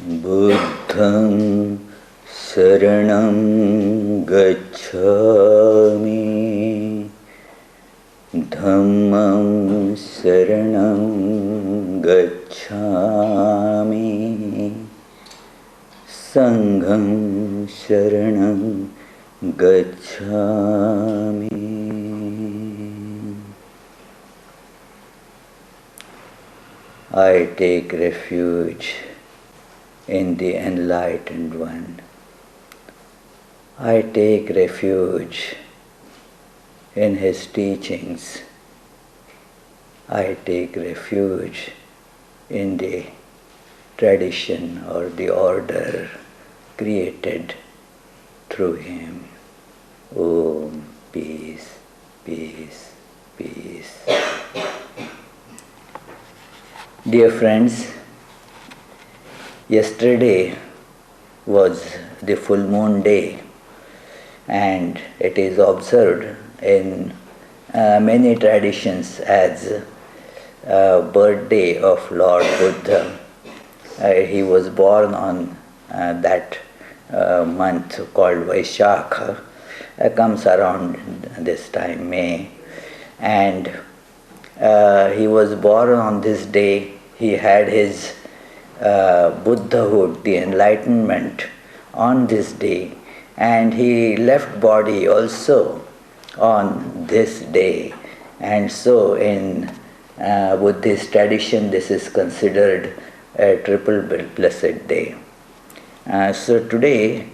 Buddham Saranam Gacchami, Dhammam Saranam Gacchami, Sangham Saranam Gacchami. I take refuge in the enlightened one. I take refuge in his teachings. I take refuge in the tradition or the order created through him. Om, peace, peace, peace. Dear friends, yesterday was the full moon day, and it is observed in many traditions as birthday of Lord Buddha. He was born on that month called Vaishakha, comes around this time, May, and he was born on this day. He had his Buddhahood, the enlightenment, on this day, and he left body also on this day. And so in Buddhist tradition this is considered a triple blessed day. So today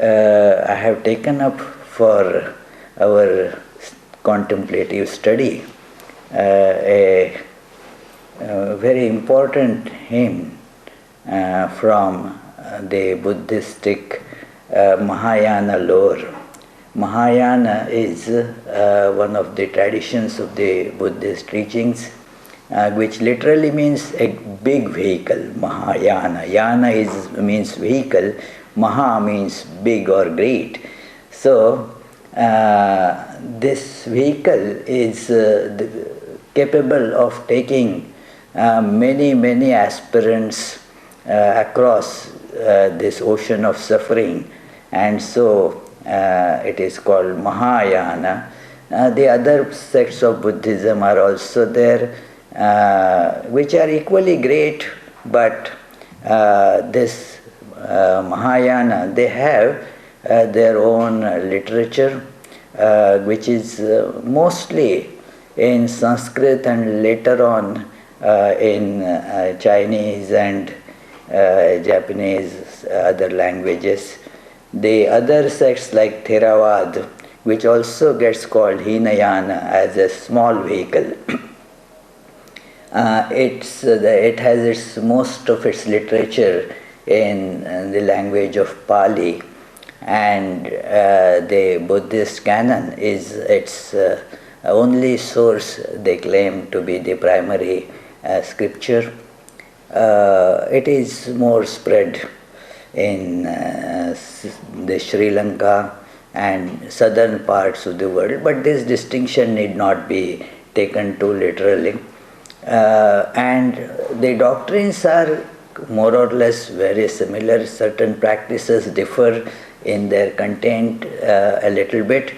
I have taken up for our contemplative study a very important hymn from the Buddhistic Mahayana lore. Mahayana is one of the traditions of the Buddhist teachings, which literally means a big vehicle. Mahayana. Yana means vehicle. Maha means big or great. So this vehicle is capable of taking many aspirants across this ocean of suffering, and so it is called Mahayana. The other sects of Buddhism are also there, which are equally great, but this Mahayana, they have their own literature, which is mostly in Sanskrit and later on in Chinese and Japanese, other languages. The other sects like Theravada, which also gets called Hinayana as a small vehicle, it has most of its literature in the language of Pali, and the Buddhist canon is its only source. They claim to be the primary scripture. It is more spread in the Sri Lanka and southern parts of the world, but this distinction need not be taken too literally. And the doctrines are more or less very similar. Certain practices differ in their content a little bit.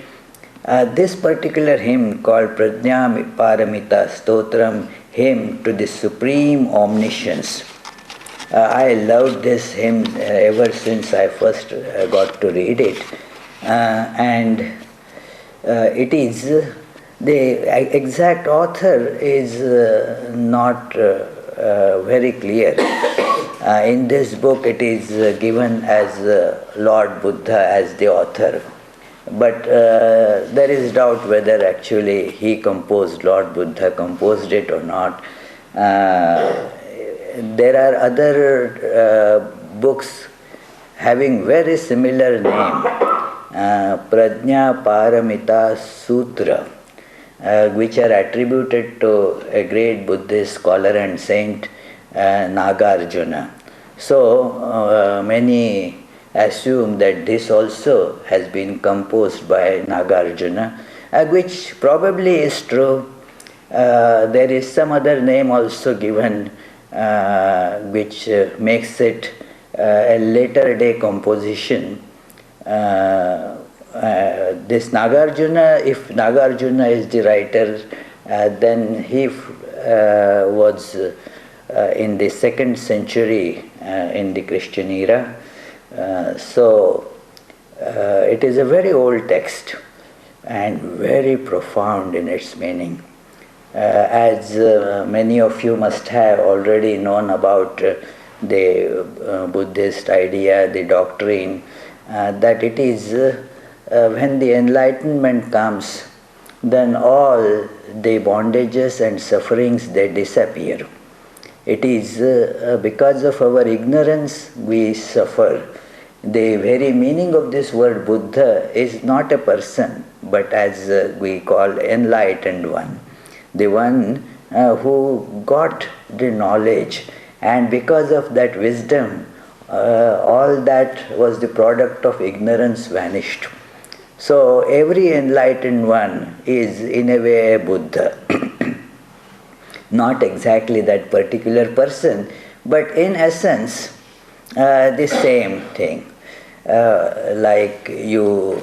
This particular hymn called Prajna Paramita Stotram, hymn to the supreme omniscience. I loved this hymn ever since I first got to read it, and it is the exact author is not very clear. In this book it is given as Lord Buddha as the author, but there is doubt whether actually Lord Buddha composed it or not. There are other books having very similar name, Prajna Paramita Sutra, which are attributed to a great Buddhist scholar and saint, Nagarjuna. So many assume that this also has been composed by Nagarjuna, which probably is true. There is some other name also given which makes it a later day composition. This Nagarjuna, if Nagarjuna is the writer, then he was in the 2nd century in the Christian era. So it is a very old text and very profound in its meaning. As many of you must have already known about the Buddhist idea, the doctrine, that it is when the enlightenment comes, then all the bondages and sufferings, they disappear. It is because of our ignorance we suffer. The very meaning of this word Buddha is not a person, but as we call enlightened one. The one who got the knowledge, and because of that wisdom, all that was the product of ignorance vanished. So every enlightened one is in a way a Buddha. Not exactly that particular person, but in essence the same thing. Like you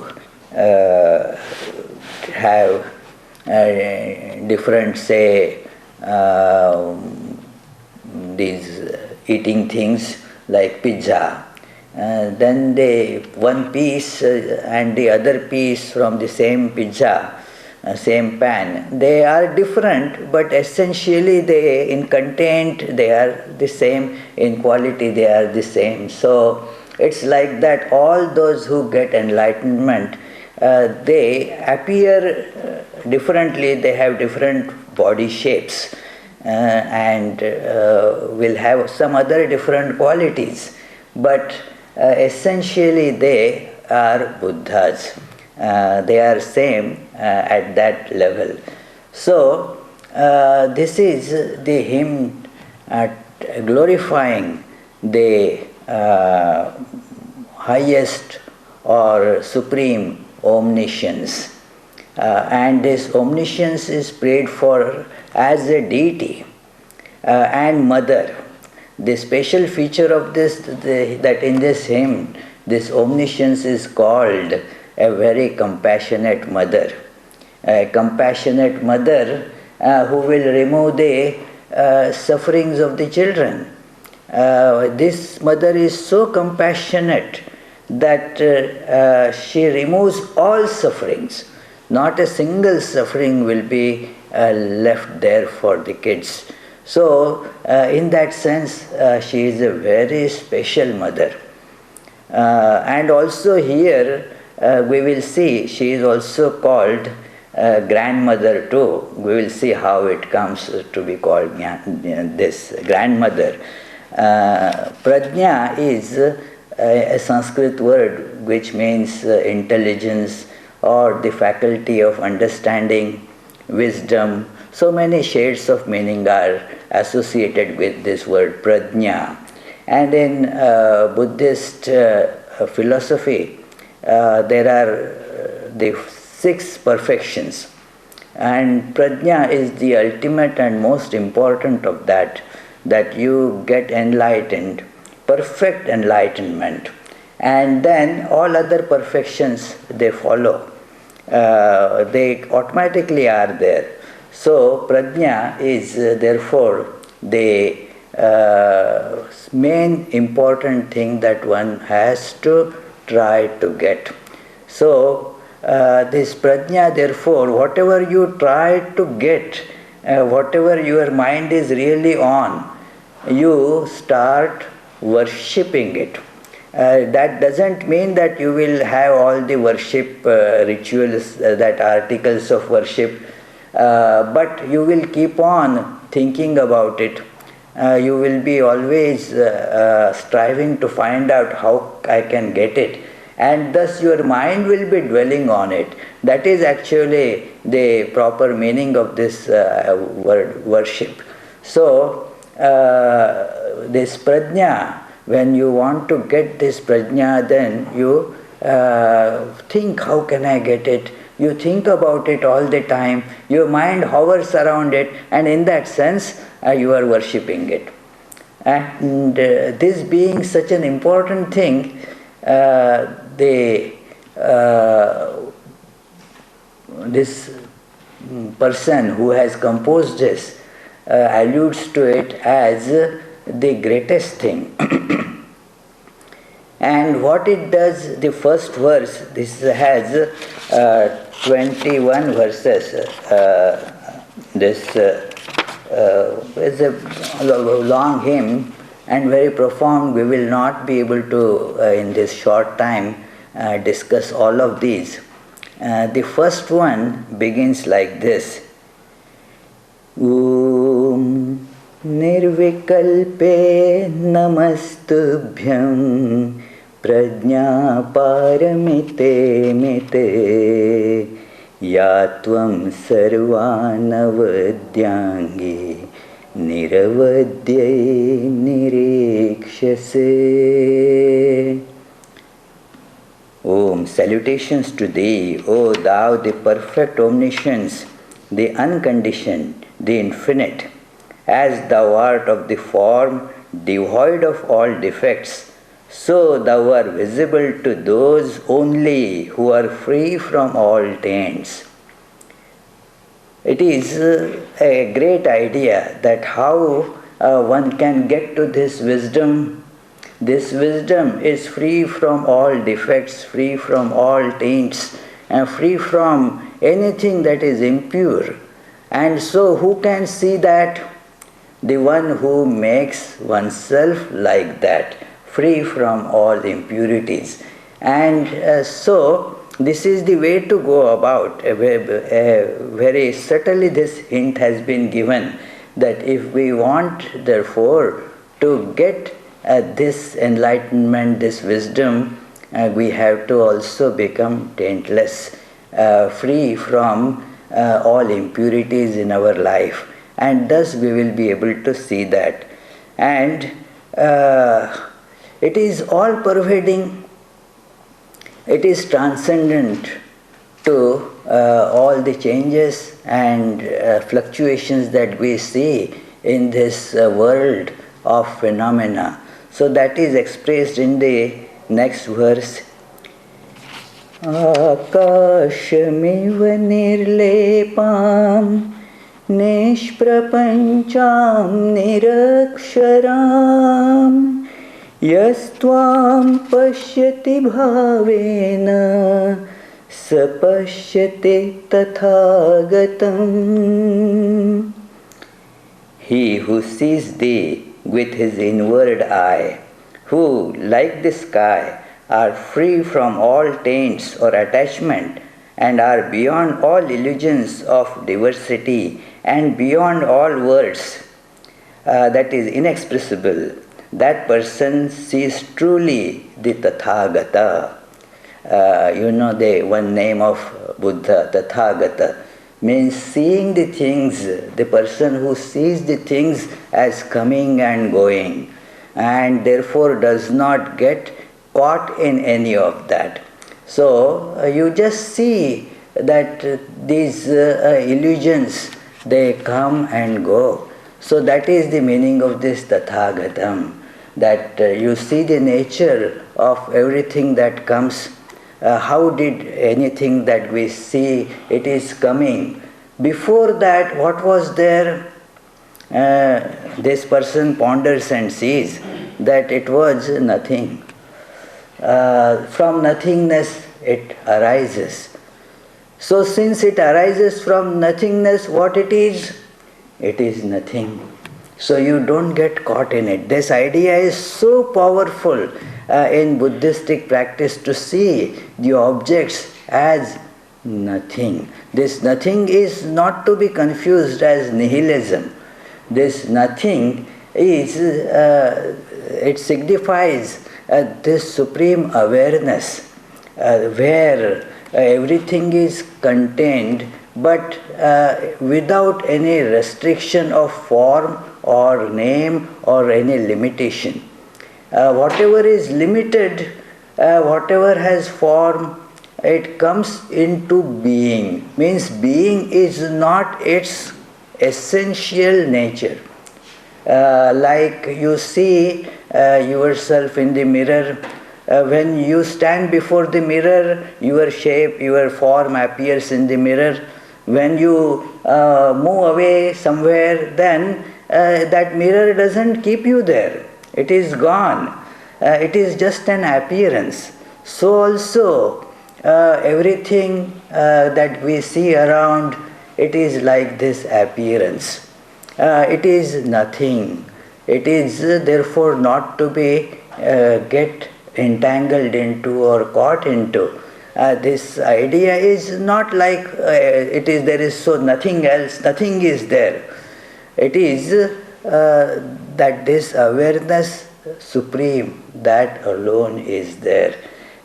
have different, say, these eating things like pizza. Then one piece and the other piece from the same pizza, same pan, they are different, but essentially in content they are the same, in quality they are the same. So it's like that all those who get enlightenment, they appear differently, they have different body shapes and will have some other different qualities, but essentially they are Buddhas. They are same at that level. So this is the hymn glorifying the highest or supreme omniscience. And this omniscience is prayed for as a deity and mother. The special feature of this, that in this hymn, this omniscience is called a very compassionate mother. A compassionate mother who will remove the sufferings of the children. This mother is so compassionate that she removes all sufferings. Not a single suffering will be left there for the kids. So, in that sense, she is a very special mother. And also here, we will see she is also called grandmother too. We will see how it comes to be called this grandmother. Prajna is a Sanskrit word which means intelligence or the faculty of understanding, wisdom. So many shades of meaning are associated with this word Prajna. And in Buddhist philosophy, there are the 6 perfections. And Prajna is the ultimate and most important of that you get enlightened, perfect enlightenment. And then all other perfections, they follow. They automatically are there. So Prajna is therefore the main important thing that one has to try to get. So this Prajna, therefore, whatever you try to get, whatever your mind is really on, you start worshipping it. That doesn't mean that you will have all the worship rituals, that articles of worship, but you will keep on thinking about it. You will be always striving to find out how I can get it, and thus your mind will be dwelling on it. That is actually the proper meaning of this word worship. So this Prajna, when you want to get this Prajna, then you think, how can I get it? You think about it all the time. Your mind hovers around it, and in that sense, you are worshipping it. And this being such an important thing, this person who has composed this alludes to it as the greatest thing. And what it does, the first verse, this has 21 verses. This is a long hymn and very profound. We will not be able to, in this short time, discuss all of these. The first one begins like this. Om Nirvikalpe Namastubhyam Prajna Paramite Mite Yatvam Sarvanavadyangi Niravadye Nirikshase. Om, salutations to thee, O thou the perfect omniscience, the unconditioned, the infinite, as thou art of the form devoid of all defects, so thou art visible to those only who are free from all taints. It is a great idea that how one can get to this wisdom. This wisdom is free from all defects, free from all taints, and free from anything that is impure. And so who can see that? The one who makes oneself like that, free from all impurities. And so this is the way to go about. Very subtly this hint has been given that if we want, therefore, to get this enlightenment, this wisdom, we have to also become taintless, free from all impurities in our life. And thus we will be able to see that. And it is all pervading, it is transcendent to all the changes and fluctuations that we see in this world of phenomena. So that is expressed in the next verse. Akashamiva nirlepam nishprapancham niraksharam yastvam pashyati bhavena sapashyati tathagatam. He who sees thee with his inward eye, who, like the sky, are free from all taints or attachment, and are beyond all illusions of diversity and beyond all words that is inexpressible, that person sees truly the Tathagata. The one name of Buddha, Tathagata, means seeing the things, the person who sees the things as coming and going, and therefore does not get caught in any of that. So you just see that these illusions, they come and go. So that is the meaning of this Tathagatam, that you see the nature of everything that comes. How did anything that we see, it is coming. Before that, what was there? This person ponders and sees that it was nothing. From nothingness it arises. So since it arises from nothingness, what it is? It is nothing. So you don't get caught in it. This idea is so powerful in Buddhistic practice, to see the objects as nothing. This nothing is not to be confused as nihilism. This nothing is, it signifies this supreme awareness where everything is contained, but without any restriction of form or name or any limitation. Whatever is limited, whatever has form, it comes into being. Means being is not its essential nature. Like you see yourself in the mirror. When you stand before the mirror, your shape, your form appears in the mirror. When you move away somewhere, then that mirror doesn't keep you there. It is gone. It is just an appearance. So also, everything that we see around, it is like this appearance. It is nothing. It is therefore not to be get entangled into or caught into. This idea is not like it is there is so nothing else, nothing is there. It is that this awareness supreme, that alone is there.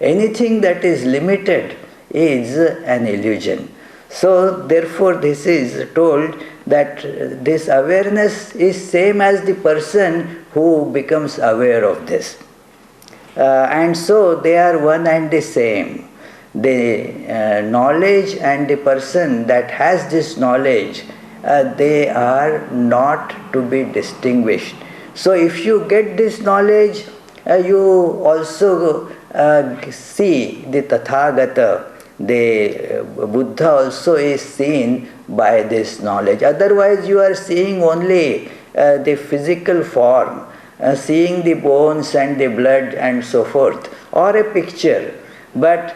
Anything that is limited is an illusion. So therefore this is told that this awareness is same as the person who becomes aware of this. And so they are one and the same. The knowledge and the person that has this knowledge, they are not to be distinguished. So if you get this knowledge, you also see the Tathagata, the Buddha also is seen by this knowledge. Otherwise you are seeing only the physical form, seeing the bones and the blood and so forth, or a picture. But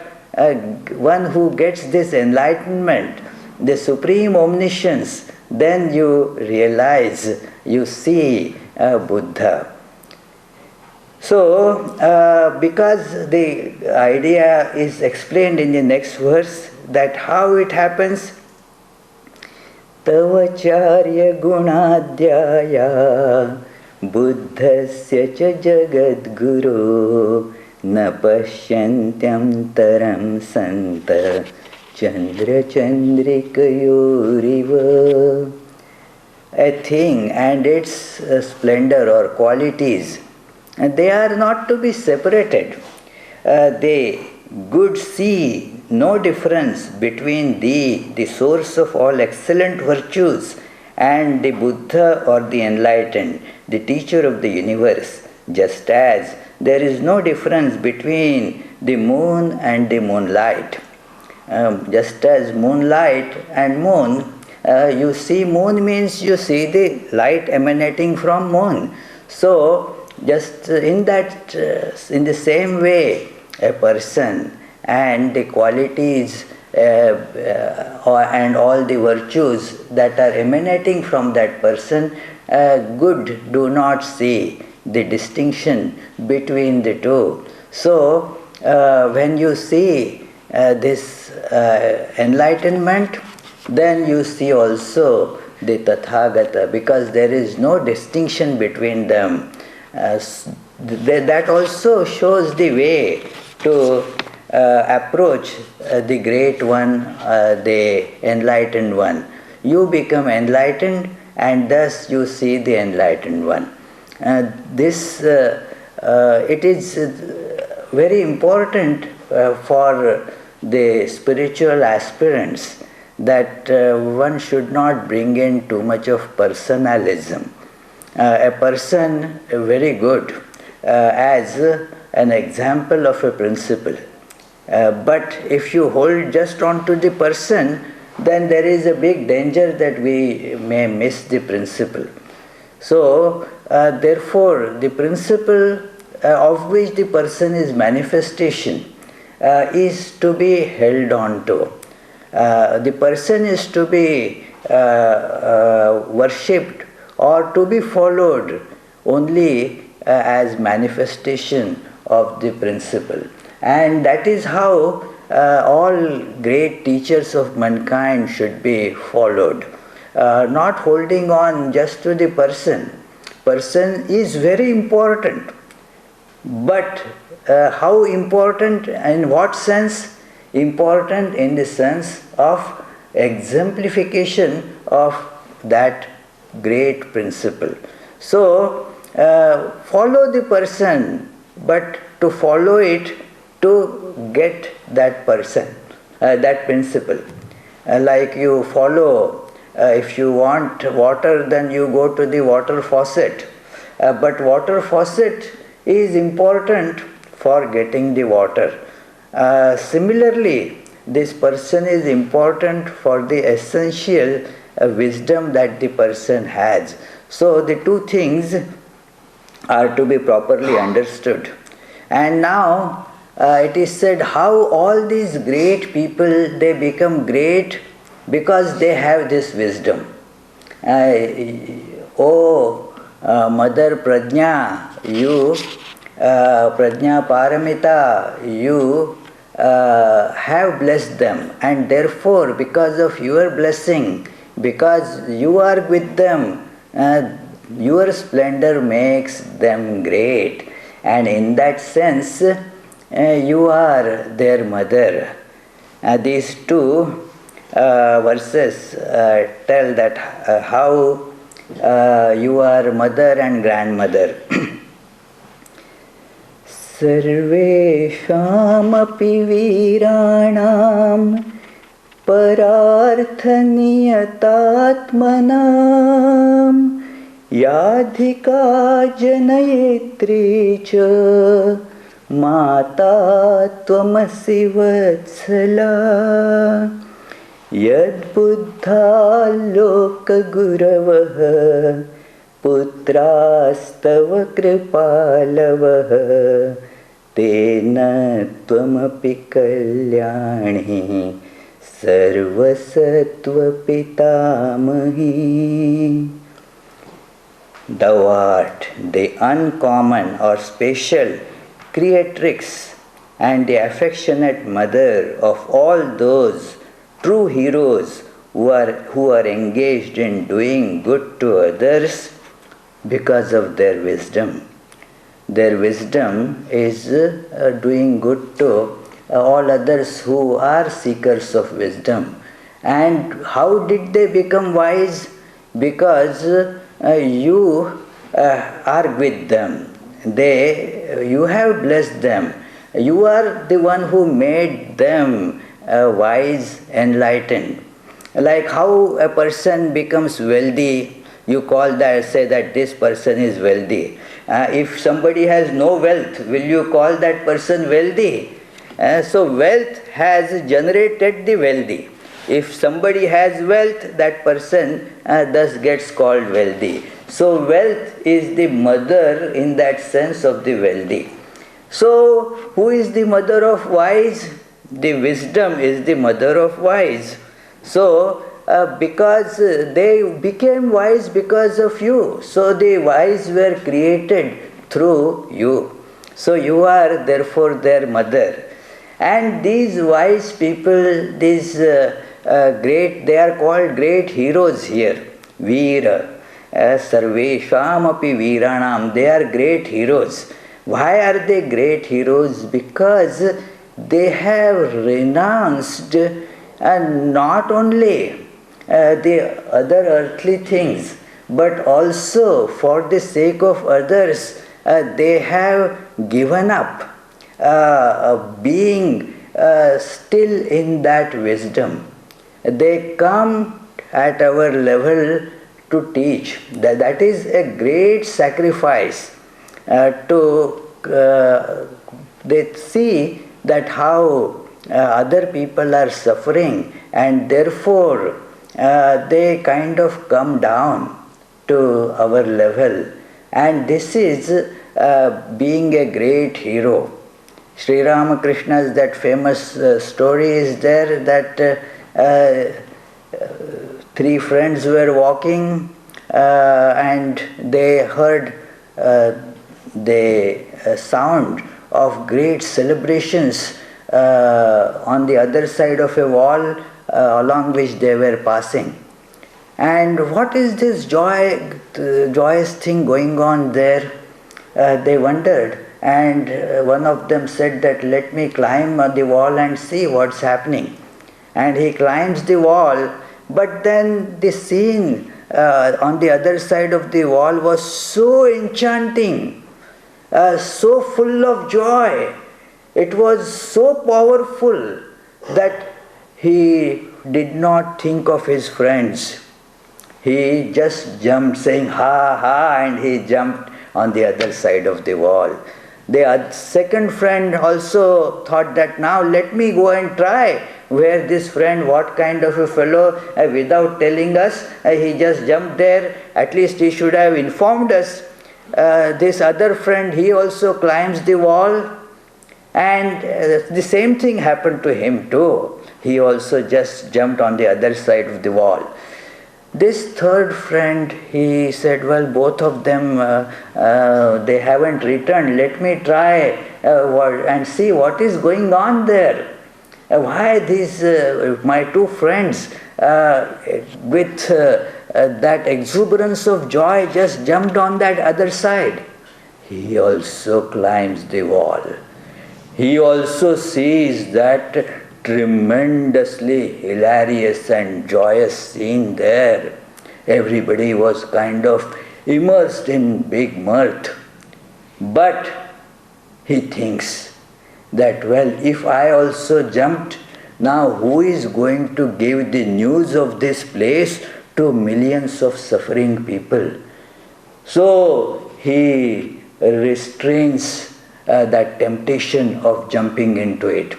one who gets this enlightenment, the supreme omniscience, then you realize, you see Buddha. So, because the idea is explained in the next verse, that how it happens, Tavacharya gunadhyaya buddhasya cha jagadguru na pashyantyam taram santa chandra chandrikayoriva. A thing and its splendor or qualities, and they are not to be separated. They good see no difference between the source of all excellent virtues, and the Buddha or the enlightened, the teacher of the universe, just as there is no difference between the moon and the moonlight. Just as moonlight and moon, you see moon means you see the light emanating from moon. So just in the same way, a person and the qualities and all the virtues that are emanating from that person, good do not see the distinction between the two. So when you see this enlightenment, then you see also the Tathagata, because there is no distinction between them. That also shows the way to approach the great one, the enlightened one. You become enlightened, and thus you see the enlightened one. It is very important for the spiritual aspirants that one should not bring in too much of personalism. A person very good as an example of a principle. But if you hold just on to the person, then there is a big danger that we may miss the principle. So, therefore, the principle of which the person is manifestation is to be held on to. The person is to be worshipped or to be followed only as manifestation of the principle. And that is how all great teachers of mankind should be followed. Not holding on just to the person. Person is very important. But how important, in what sense? Important in the sense of exemplification of that great principle. So, follow the person, but to follow it to get that person, that principle. Like you follow If you want water, then you go to the water faucet. But water faucet is important for getting the water. Similarly, this person is important for the essential wisdom that the person has. So the two things are to be properly understood. And now it is said how all these great people, they become great because they have this wisdom. Mother Prajna, you, Prajna Paramita, you have blessed them, and therefore because of your blessing, because you are with them, your splendor makes them great, and in that sense you are their mother. These two verses tell that how you are mother and grandmother. सर्वेषामपि वीराणां परार्थनियतात्मनां याधिका जनयित्री च माता त्वमसि वत्सला यद्बुद्धा लोकगुरवः पुत्रास्तव कृपालवः तेन त्वमपि Kalyani सर्वसत्त्वपितामही. Thou art the uncommon or special creatrix and the affectionate mother of all those true heroes who are engaged in doing good to others because of their wisdom. Their wisdom is doing good to all others who are seekers of wisdom. And how did they become wise? Because you are with them. You have blessed them. You are the one who made them wise, enlightened. Like how a person becomes wealthy, you say that this person is wealthy. If somebody has no wealth, will you call that person wealthy? So wealth has generated the wealthy. If somebody has wealth, that person thus gets called wealthy. So wealth is the mother in that sense of the wealthy. So who is the mother of wise? The wisdom is the mother of wise. So because they became wise because of you. So the wise were created through you. So you are therefore their mother. And these wise people, these they are called great heroes here. Veera. Sarvesham api Veeranam. They are great heroes. Why are they great heroes? Because they have renounced not only the other earthly things, but also for the sake of others, they have given up being still in that wisdom. They come at our level to teach. That is a great sacrifice. They see that how other people are suffering, and therefore they kind of come down to our level. And this is being a great hero. Sri Ramakrishna's that famous story is there that three friends were walking and they heard the sound of great celebrations on the other side of a wall along which they were passing. And what is this joyous thing going on there? They wondered, and one of them said that let me climb the wall and see what's happening. And he climbs the wall, but then the scene on the other side of the wall was so enchanting, so full of joy. It was so powerful that he did not think of his friends. he just jumped saying ha ha, and he jumped on the other side of the wall. The second friend also thought that now let me go and try where this friend, what kind of a fellow, without telling us, he just jumped there. At least he should have informed us. This other friend, he also climbs the wall, and the same thing happened to him too. He also just jumped on the other side of the wall. This third friend, he said, well, both of them, they haven't returned. Let me try and see what is going on there. Why these, my two friends, with that exuberance of joy, just jumped on that other side? He also climbs the wall. He also sees that tremendously hilarious and joyous scene there. Everybody was kind of immersed in big mirth. But he thinks that, well, if I also jumped, now who is going to give the news of this place to millions of suffering people? So he restrains that temptation of jumping into it,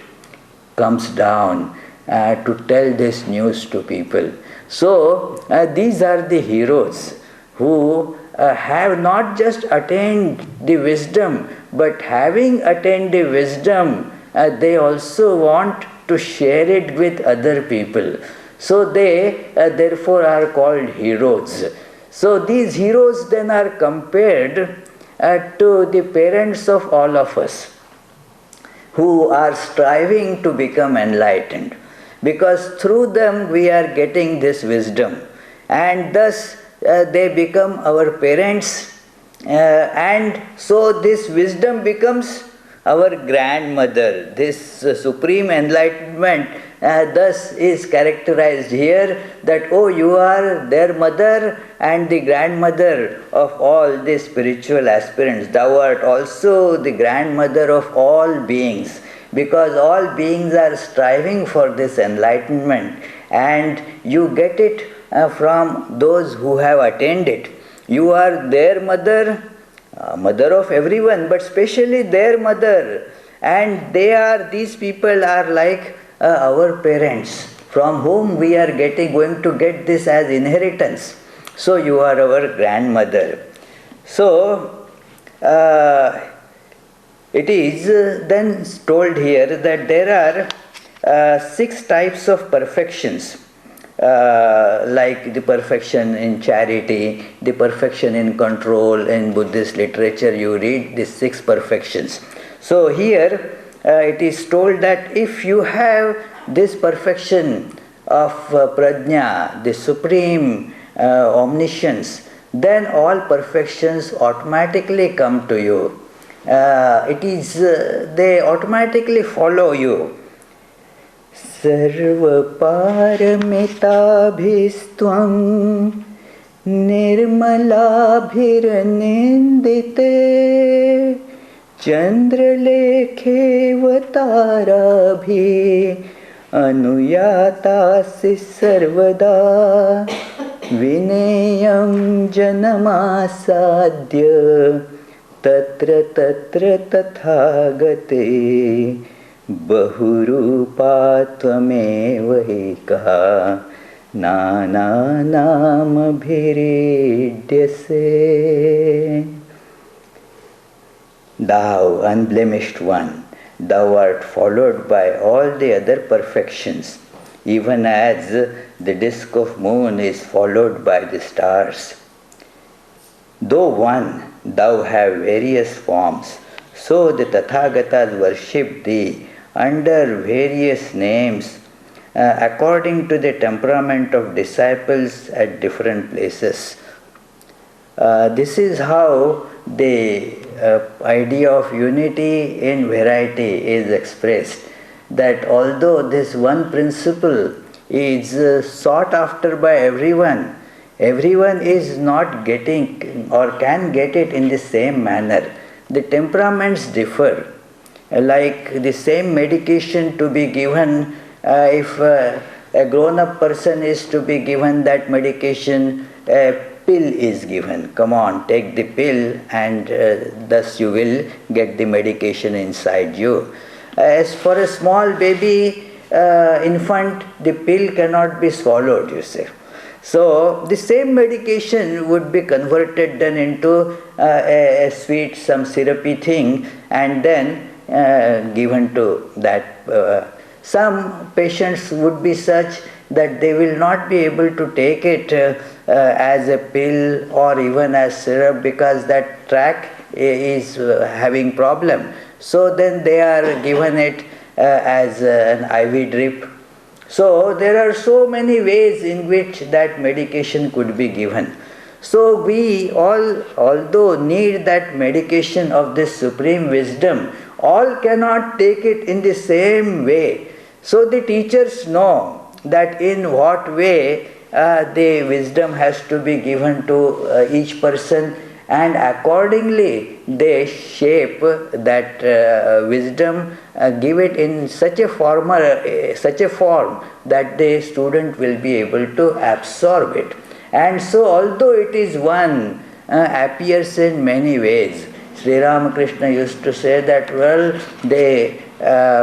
comes down to tell this news to people. So these are the heroes who have not just attained the wisdom, but having attained the wisdom, they also want to share it with other people. So they therefore are called heroes. So these heroes then are compared to the parents of all of us, who are striving to become enlightened, because through them we are getting this wisdom, and thus they become our parents, and so this wisdom becomes our grandmother. This supreme enlightenment thus is characterized here that, oh, you are their mother and the grandmother of all the spiritual aspirants. Thou art also the grandmother of all beings, because all beings are striving for this enlightenment, and you get it from those who have attained it. You are their mother, mother of everyone, but especially their mother. And these people are like our parents, from whom we are going to get this as inheritance. So you are our grandmother. So it is then told here that there are 6 types of perfections. Like the perfection in charity, the perfection in control. In Buddhist literature you read these 6 perfections. So here it is told that if you have this perfection of Prajna, the supreme omniscience, then all perfections automatically come to you. They automatically follow you. सर्वपारमिताभिस्त्वं निर्मलाभिर्निन्दिते चन्द्रलेखेऽवताराभिः अनुयातासि सर्वदा विनेयं जनमासाद्य तत्र तत्र तथागते बहुरूपा त्वमेव एकः नानानामभिरीड्यसे. Thou unblemished one, thou art followed by all the other perfections, even as the disk of moon is followed by the stars. Though one, thou have various forms, so the Tathagatas worship thee under various names according to the temperament of disciples at different places. This is how the idea of unity in variety is expressed, that although this one principle is sought after by everyone, everyone is not getting or can get it in the same manner. The temperaments differ. Like the same medication to be given, if a grown-up person is to be given that medication, a pill is given. Come on, take the pill, and thus you will get the medication inside you. As for a small baby, infant, the pill cannot be swallowed, you say. So the same medication would be converted then into a sweet, some syrupy thing, and then given to that. Some patients would be such that they will not be able to take it as a pill or even as syrup, because that tract is having problem. So then they are given it as an IV drip. So there are so many ways in which that medication could be given. So we all, although need that medication of this supreme wisdom, all cannot take it in the same way. So the teachers know that in what way the wisdom has to be given to each person, and accordingly they shape that wisdom, give it in such a form that the student will be able to absorb it. And so although it is one, appears in many ways. Sri Ramakrishna used to say that, well, the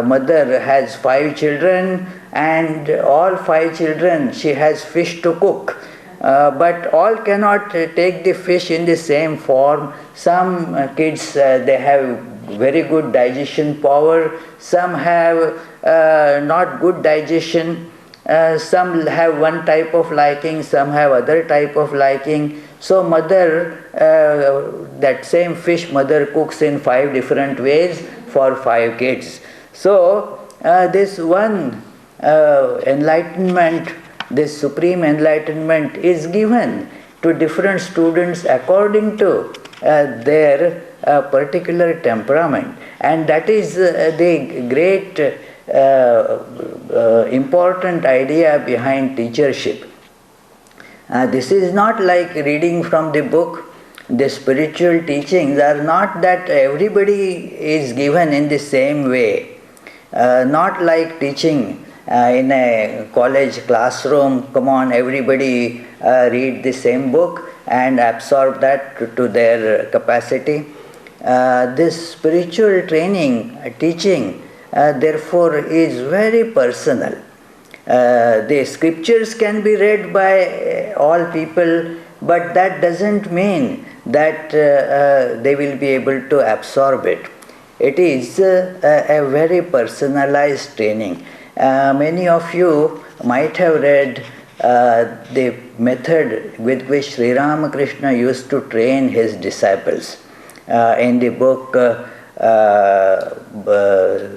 mother has 5 children, and all 5 children she has fish to cook. But all cannot take the fish in the same form. Some kids, they have very good digestion power. Some have not good digestion. Some have one type of liking, some have other type of liking. So mother, that same fish mother cooks in 5 different ways for 5 kids. So this one enlightenment, this supreme enlightenment is given to different students according to their particular temperament. And that is the great important idea behind teachership. This is not like reading from the book. The spiritual teachings are not that everybody is given in the same way. Not like teaching in a college classroom, come on, everybody read the same book and absorb that to their capacity. This spiritual training, teaching, therefore is very personal. The scriptures can be read by all people, but that doesn't mean that they will be able to absorb it. It is a very personalized training. Many of you might have read the method with which Sri Ramakrishna used to train his disciples. In the book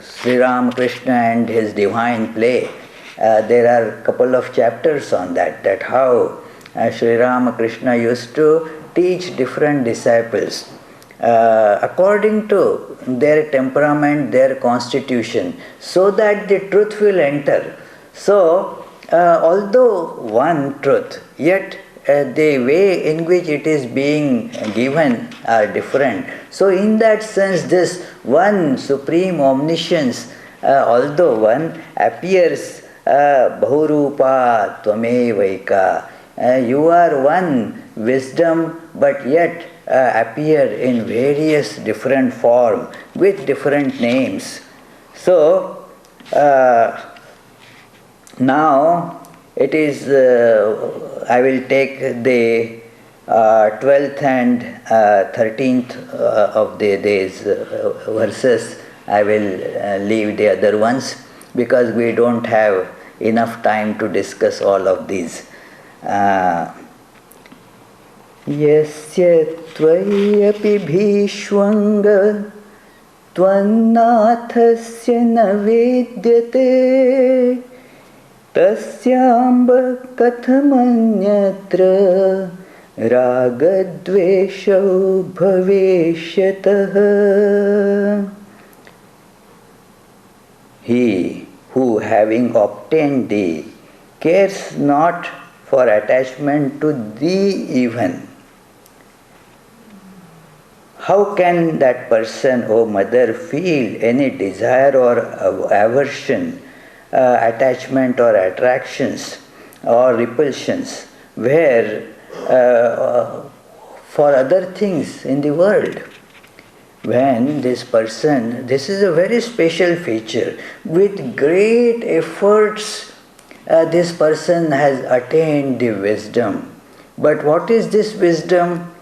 Sri Ramakrishna and his divine play, there are a couple of chapters on that how Sri Ramakrishna used to teach different disciples according to their temperament, their constitution, so that the truth will enter. So, although one truth, yet the way in which it is being given are different. So in that sense, this one supreme omniscience, although one, appears Bahurupa Tvamevaika. You are one wisdom, but yet appear in various different form with different names. So now it is, I will take the 12th and 13th of these verses. I will leave the other ones because we don't have enough time to discuss all of these. Yasya tvayapi bhishwanga tvannathasya navedyate tasyamba kathamanyatra ragadvesho bhaveshyatah. He who, having obtained thee, cares not for attachment to thee even. How can that person, O mother, feel any desire or aversion, attachment or attractions or repulsions, where for other things in the world. When this person, this is a very special feature, with great efforts this person has attained the wisdom. But what is this wisdom?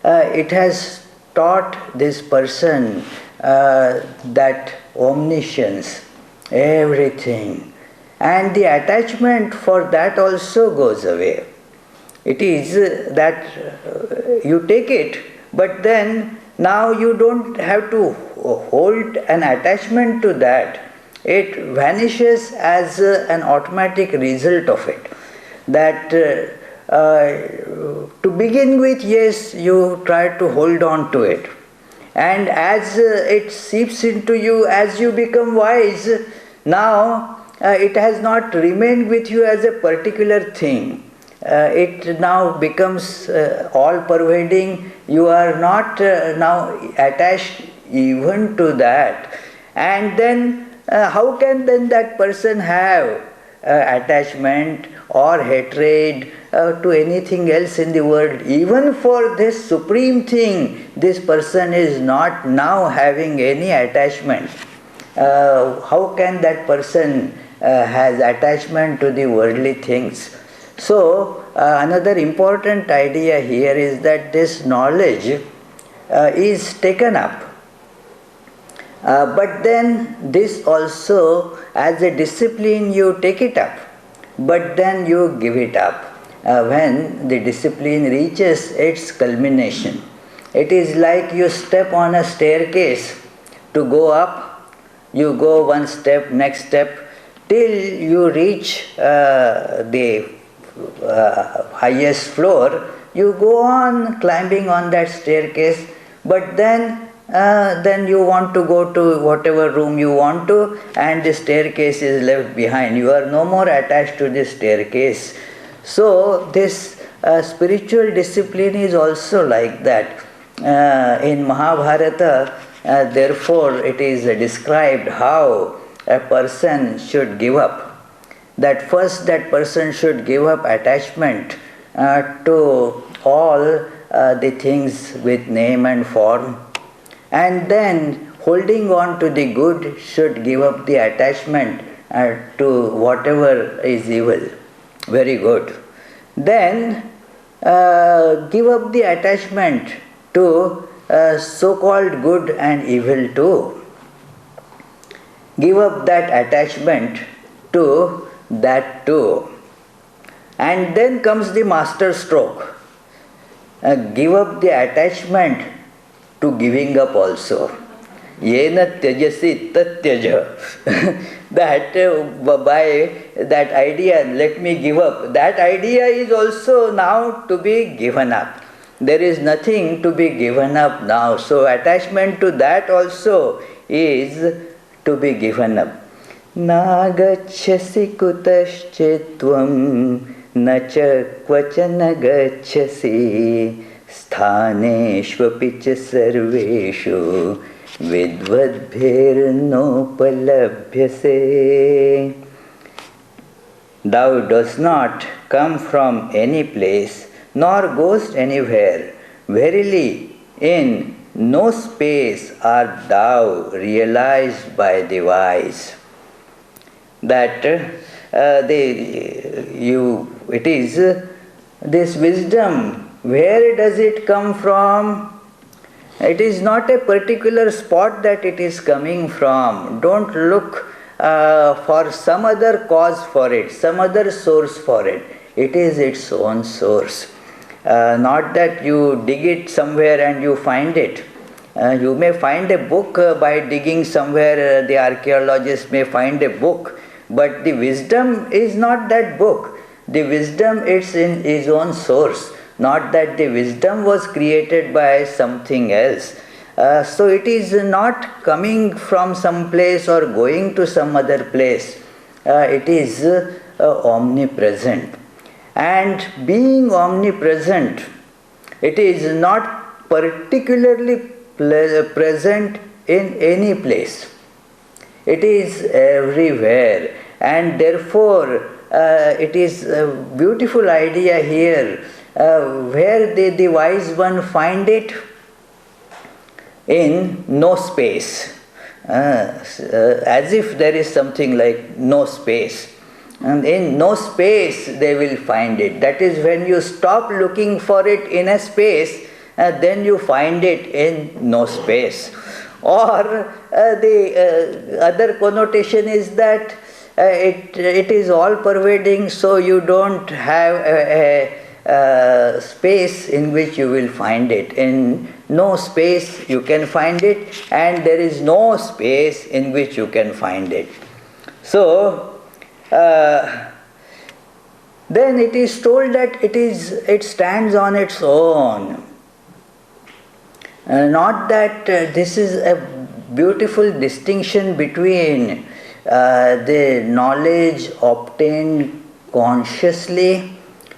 It has taught this person that omniscience, everything, and the attachment for that also goes away. It is that you take it, but then now you don't have to hold an attachment to that. It vanishes as an automatic result of it. That to begin with, yes, you try to hold on to it. And as it seeps into you, as you become wise, now it has not remained with you as a particular thing. It now becomes all-pervading. You are not now attached even to that. And then how can then that person have attachment or hatred to anything else in the world? Even for this supreme thing, this person is not now having any attachment. How can that person has attachment to the worldly things? So, another important idea here is that this knowledge is taken up. But then this also, as a discipline, you take it up. But then you give it up when the discipline reaches its culmination. It is like you step on a staircase to go up. You go one step, next step, till you reach the highest floor. You go on climbing on that staircase, but then you want to go to whatever room you want to, and the staircase is left behind. You are no more attached to the staircase. So this spiritual discipline is also like that. In Mahabharata, therefore, it is described how a person should give up. That first that person should give up attachment to all the things with name and form, and then holding on to the good should give up the attachment to whatever is evil. Very good. Then give up the attachment to so-called good and evil too. Give up that attachment to that too. And then comes the master stroke. Give up the attachment to giving up also. Yena tyajasi tat tyaja. That by that idea, let me give up, that idea is also now to be given up. There is nothing to be given up now. So attachment to that also is to be given up. Nagachyasi kutaschetvam nacha kvachana gachyasi sthaneshvapi cha sarveshu vidvadbhirnopalabhyase. Thou dost not come from any place, nor goest anywhere. Verily, in no space art thou realized by the wise. That it is this wisdom, where does it come from? It is not a particular spot that it is coming from. Don't look for some other cause for it, some other source for it. It is its own source. Not that you dig it somewhere and you find it. You may find a book by digging somewhere, the archaeologist may find a book, but the wisdom is not that book. The wisdom is in his own source, not that the wisdom was created by something else. So it is not coming from some place or going to some other place. It is omnipresent. And being omnipresent, it is not particularly present in any place. It is everywhere, and therefore it is a beautiful idea here where the wise one find it? In no space. As if there is something like no space. And in no space they will find it. That is, when you stop looking for it in a space, then you find it in no space. Or the other connotation is that it is all pervading, so you don't have a space in which you will find it. In no space you can find it, and there is no space in which you can find it. So then it is told that it stands on its own. Not that this is a beautiful distinction between the knowledge obtained consciously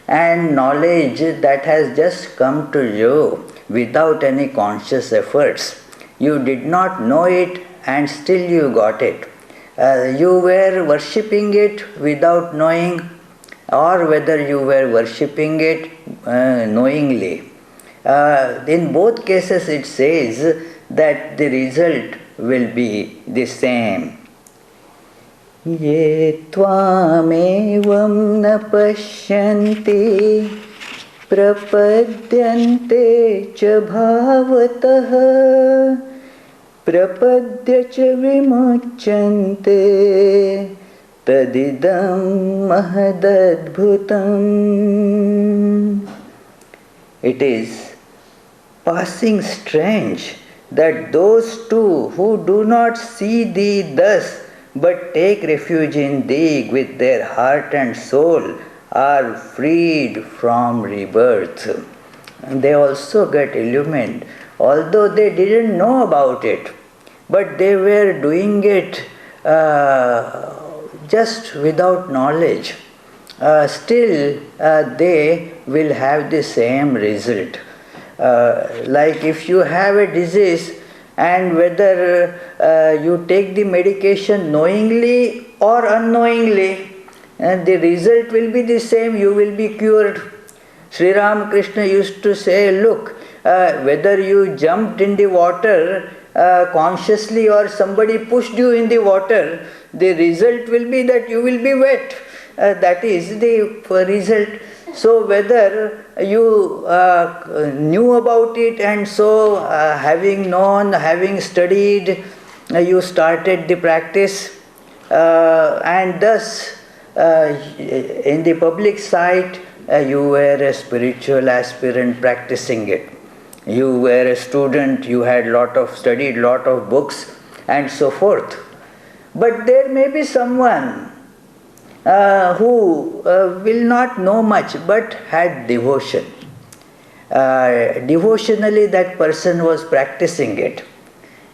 and knowledge that has just come to you without any conscious efforts. You did not know it and still you got it. You were worshipping it without knowing, or whether you were worshipping it knowingly. In both cases it says that the result will be the same. Ye tvamevam na pashyanti prapadyante cha bhavatah prapadya cha vimuchyante tadidam mahadadbhutam. It is passing strange that those two who do not see thee thus but take refuge in thee with their heart and soul are freed from rebirth. And they also get illumined, although they didn't know about it, but they were doing it just without knowledge. Still they will have the same result. Like if you have a disease, and whether you take the medication knowingly or unknowingly, the result will be the same, you will be cured. Sri Ramakrishna used to say, look, whether you jumped in the water consciously or somebody pushed you in the water, the result will be that you will be wet. That is the result. So whether you knew about it, and so having known, having studied, you started the practice, and thus in the public sight you were a spiritual aspirant practicing it. You were a student, you had studied lot of books and so forth. But there may be someone who will not know much but had devotion. Devotionally that person was practicing it.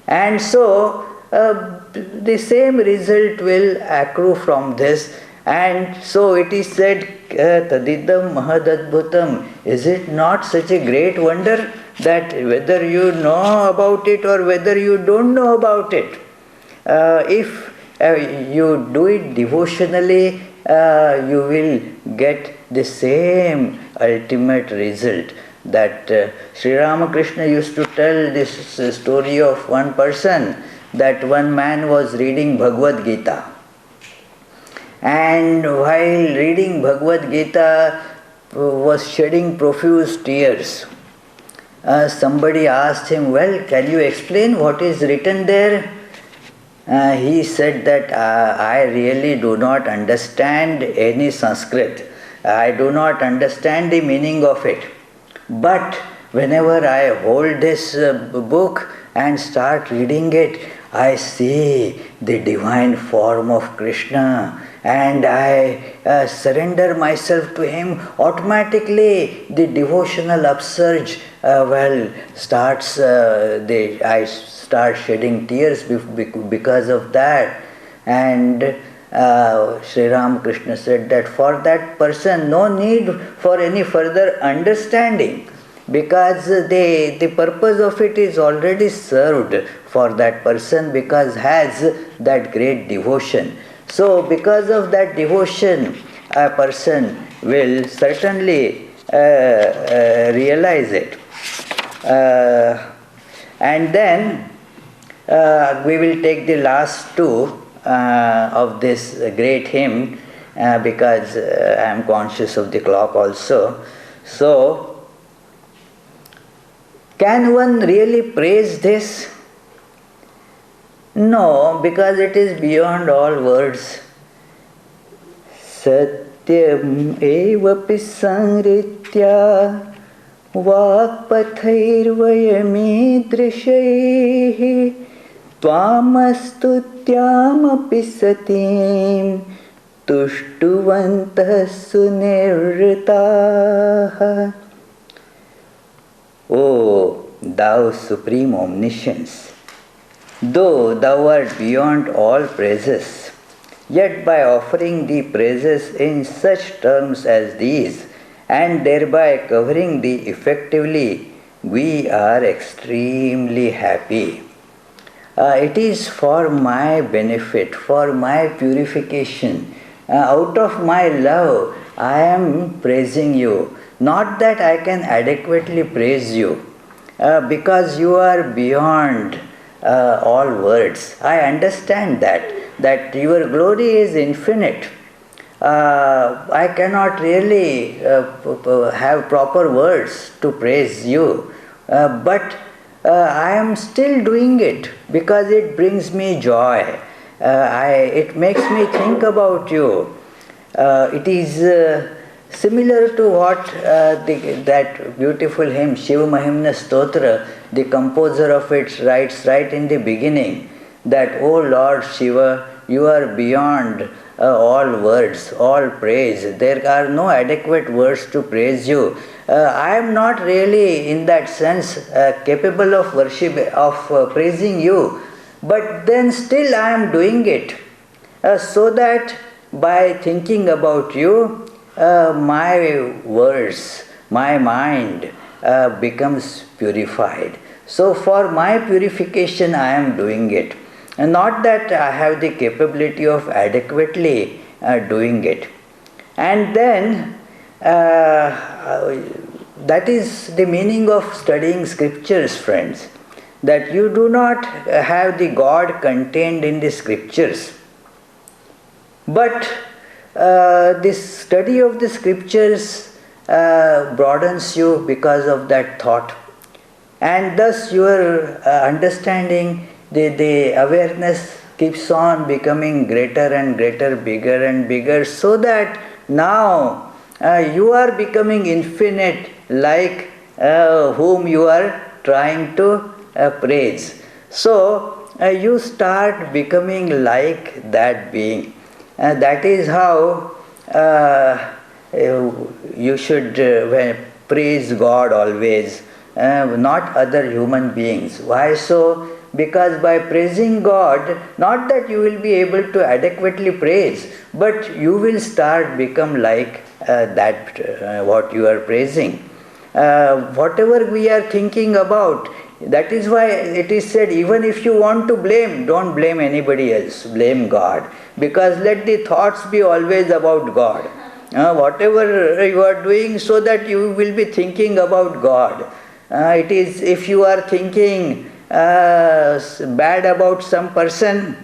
And so the same result will accrue from this. And so it is said, Tadidam Mahadadbhutam. Is it not such a great wonder that whether you know about it or whether you don't know about it, if you do it devotionally, you will get the same ultimate result. That Sri Ramakrishna used to tell this story of one person, that one man was reading Bhagavad Gita. And while reading Bhagavad Gita was shedding profuse tears. Somebody asked him, well, can you explain what is written there? He said that I really do not understand any Sanskrit. I do not understand the meaning of it. But whenever I hold this book and start reading it, I see the divine form of Krishna and I surrender myself to him. Automatically the devotional upsurge starts. I start shedding tears because of that. And Sri Ramakrishna said that for that person no need for any further understanding, because the purpose of it is already served for that person, because has that great devotion. So because of that devotion, a person will certainly realize it. And then we will take the last two of this great hymn because I am conscious of the clock also. So, can one really praise this? No, because it is beyond all words. Satyam evapi sanritya vakpathirvayamidrishaihi tvamastutyamapi satim tuštuvantah sunirritaha. O thou supreme omniscience, though thou art beyond all praises, yet by offering thee praises in such terms as these, and thereby covering thee effectively, we are extremely happy. It is for my benefit, for my purification. Out of my love, I am praising you. Not that I can adequately praise you, because you are beyond all words. I understand that your glory is infinite. I cannot really have proper words to praise you, but I am still doing it because it brings me joy. It makes me think about you. It is similar to what that beautiful hymn, Shiva Mahimna Stotra, the composer of it writes right in the beginning, that, O Lord Shiva, you are beyond all words, all praise. There are no adequate words to praise you. I am not really, in that sense, capable of worship, of praising you, but then still I am doing it, so that by thinking about you, my words, my mind becomes purified. So for my purification I am doing it. And not that I have the capability of adequately doing it. And then that is the meaning of studying scriptures, friends. That you do not have the God contained in the scriptures. But this study of the scriptures broadens you because of that thought. And thus your understanding, the awareness keeps on becoming greater and greater, bigger and bigger, so that now you are becoming infinite, like whom you are trying to praise. So you start becoming like that being. That is how you should praise God always, not other human beings. Why so? Because by praising God, not that you will be able to adequately praise, but you will start become like that what you are praising. Whatever we are thinking about, that is why it is said, even if you want to blame, don't blame anybody else, blame God. Because let the thoughts be always about God. Whatever you are doing, so that you will be thinking about God. It is, if you are thinking bad about some person,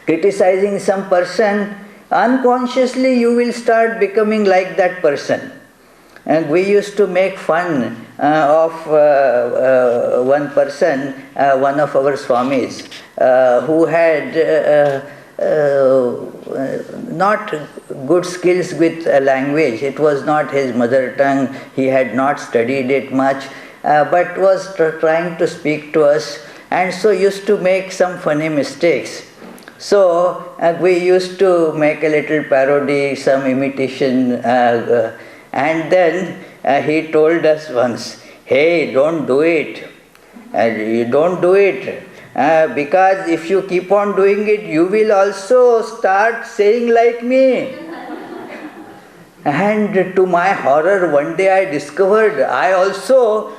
criticizing some person, unconsciously you will start becoming like that person. And we used to make fun of one person, one of our Swamis, who had not good skills with language. It was not his mother tongue. He had not studied it much, but was trying to speak to us, and so used to make some funny mistakes. So we used to make a little parody, some imitation, and then he told us once, "Hey, don't do it. You don't do it. Because if you keep on doing it, you will also start saying like me." And to my horror, one day I discovered I also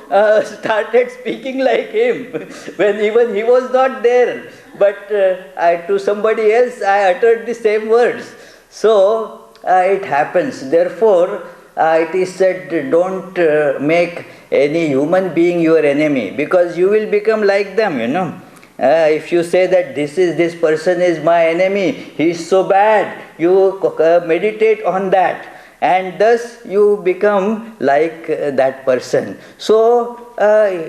started speaking like him, when even he was not there. But to somebody else I uttered the same words. So it happens. Therefore, it is said, don't make any human being your enemy, because you will become like them, if you say that this person is my enemy, he is so bad, you meditate on that, and thus you become like that person. So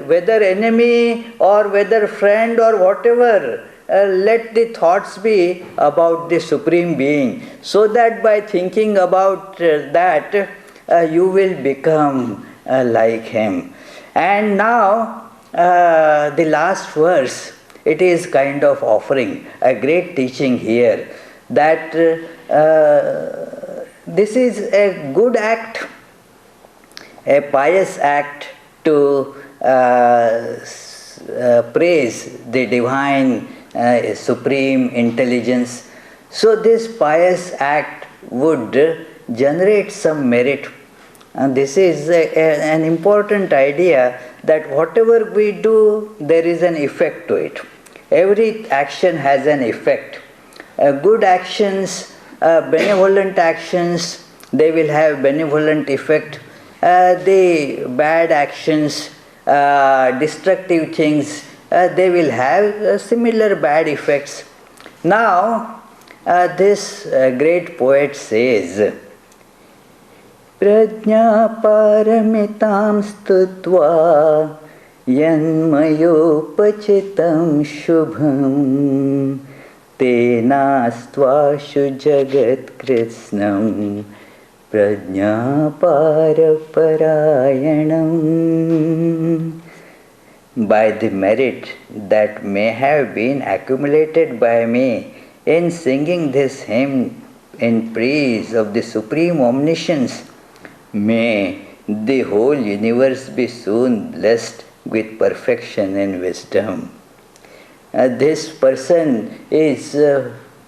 whether enemy or whether friend or whatever, let the thoughts be about the Supreme Being, so that by thinking about that, you will become like Him. And now, the last verse, it is kind of offering a great teaching here, that this is a good act, a pious act to praise the divine supreme intelligence. So this pious act would generate some merit. And this is an important idea, that whatever we do, there is an effect to it. Every action has an effect. Good actions, benevolent actions, they will have benevolent effect. The bad actions, destructive things, they will have similar bad effects. Now, this great poet says, Prajna Paramitam Stutva Yanmayopachitam Shubham Tenastvashu Jagat Krishnam Prajna Paraparayanam. By the merit that may have been accumulated by me in singing this hymn in praise of the Supreme Omniscience, may the whole universe be soon blessed with perfection and wisdom. This person is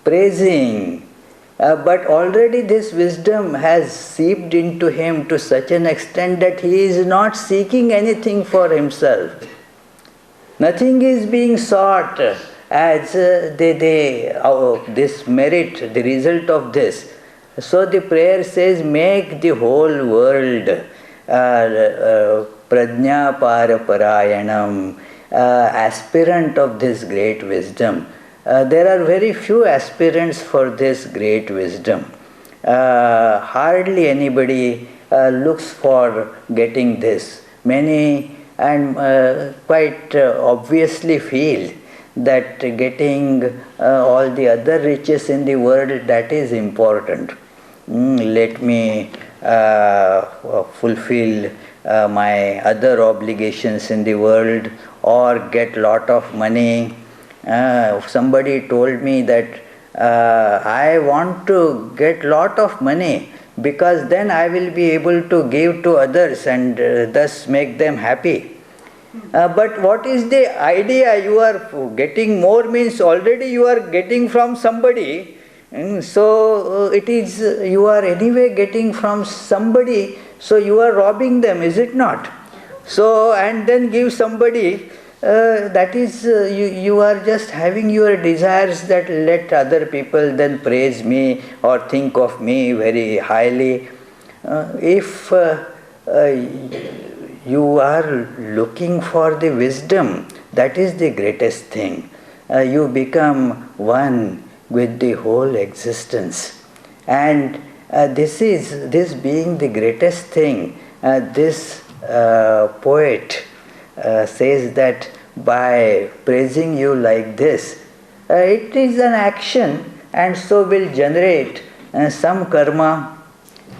praising, but already this wisdom has seeped into him to such an extent that he is not seeking anything for himself. Nothing is being sought as this merit, the result of this. So the prayer says, make the whole world Prajna Paraparayanam, aspirant of this great wisdom. There are very few aspirants for this great wisdom. Hardly anybody looks for getting this. Many and quite obviously feel that getting all the other riches in the world, that is important. Let me fulfill my other obligations in the world, or get lot of money. Somebody told me that I want to get lot of money, because then I will be able to give to others and thus make them happy. But what is the idea? You are getting more means already you are getting from somebody. So it is, you are anyway getting from somebody, so you are robbing them, is it not? So, and then give somebody, that is, you are just having your desires that let other people then praise me or think of me very highly. If you are looking for the wisdom, that is the greatest thing. You become one with the whole existence. And this being the greatest thing, this poet says that by praising you like this, it is an action and so will generate some karma.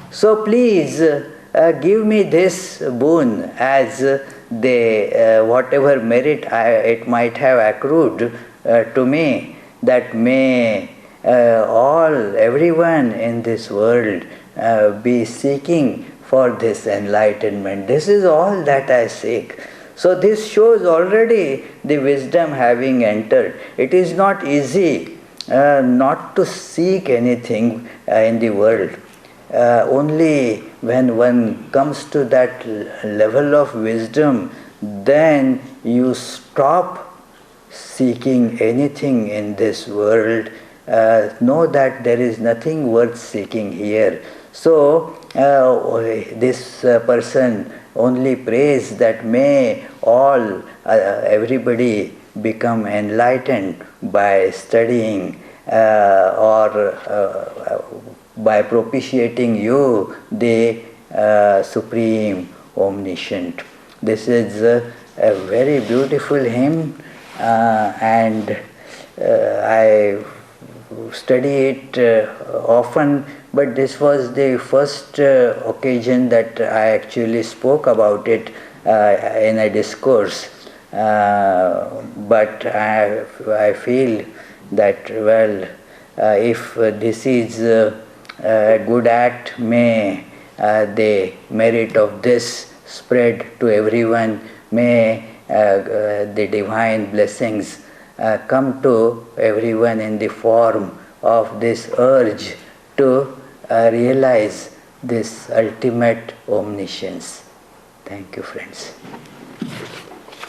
So please give me this boon as the whatever merit it might have accrued to me, that may everyone in this world be seeking for this enlightenment. This is all that I seek. So this shows already the wisdom having entered. It is not easy not to seek anything in the world. Only when one comes to that level of wisdom, then you stop seeking anything in this world. Know that there is nothing worth seeking here. So this person only prays that may everybody become enlightened by studying or by propitiating you, the Supreme Omniscient. This is a very beautiful hymn, and I study it often, but this was the first occasion that I actually spoke about it in a discourse. But I feel that, well, if this is a good act, may the merit of this spread to everyone, may the divine blessings come to everyone in the form of this urge to realize this ultimate omniscience. Thank you, friends.